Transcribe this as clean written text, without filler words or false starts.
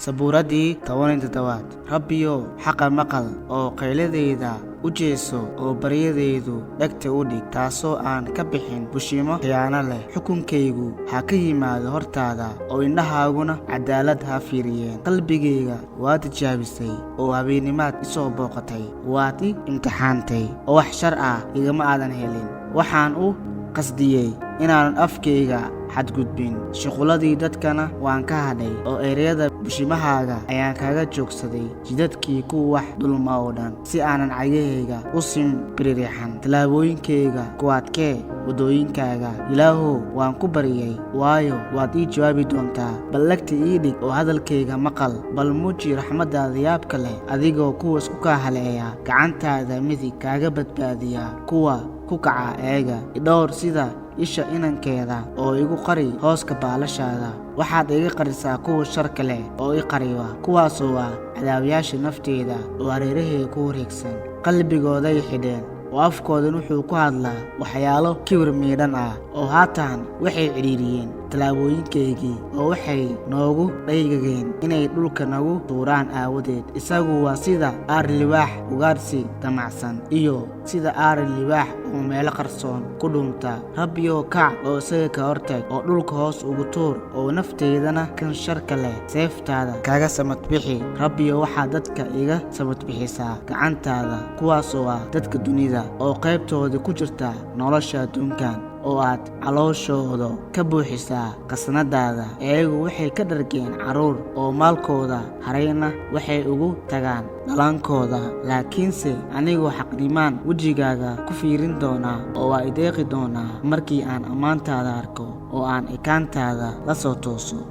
sabuuradii 17 Rabbiyo xaqa maqal oo qayladeyda u jeeso oo baryadeedu dhagta u dhig taasoo aan ka bixin bushimo khiyaano leh xukunkaygu ha ka yimaado hortaada oo indhahaaguna cadaalad ha fiiriyeen qalbigayga waad jaabisay oo habeenimaad isoo booqatay waad i imtixaantay oo wax shar ah igama aadan helin waxaan u qasdiyey inaan afkayga xadgudbin shuquladii dadkana waan ka hadhay oo ereyada bushimahaaga ayaan kaga joogsaday jidadkii ku wax dulma oo dhan si aanan cagahayga u biririxan talaabooyinkayga kuwaadkee wadooyinkaaga ilaahow waan ku baryay waayo waad ii jawaabi doontaa ballagta ii dhig oo hadalkayga maqal bal muuji raxmadaada yaabka leh adigoo kuwaas ku kaa haleeya gacantaada midig kaaga badbaadiya kuwa ku kaca eega idhowr sida isha inankeeda oo igu qari hooska baalashaada waxaad iga qarisaa kuwa sharka leh oo i qariwa kuwaasoo ah cadaawiyaasha nafteeda oo hareerahayga ku wareegsan qalbigooday xidheen oo afkoodan wuxuu ku hadlaa waxyaalo kibir miidhan ah oo haatan waxay cidhiiriyeen talaabooyinkaygii oo waxay noogu dhaygageen inay dhulka nagu tuuraan aawadeed isagu waa sida aar libaax ugaarsi damacsan iyo sida aar libaax oo meelo qarsoon ku dhunta Rabbiyo kac oo isaga ka hortag oo dhulka hoos ugu tuur oo nafteedana kan sharka leh seeftaada kaaga samad bixi Rabbiyo waxaa dadka iga samad bixisaa gacantaada kuwaasoo ah dadka dunida oo qaybtooda ku jirta nolosha adduunkan oo aad calooshooda ka buuxisaa qasnadaada iyagu waxay ka dhargeen caruur oo maalkooda harayna waxay ugu tagaan dhalankooda laakiinse anigoo xaqnimaan wejigaaga ku fiirin doonaa oo waa ideeqi doonaa markii aan ammaantaada arko oo aan ekaantaada la soo tooso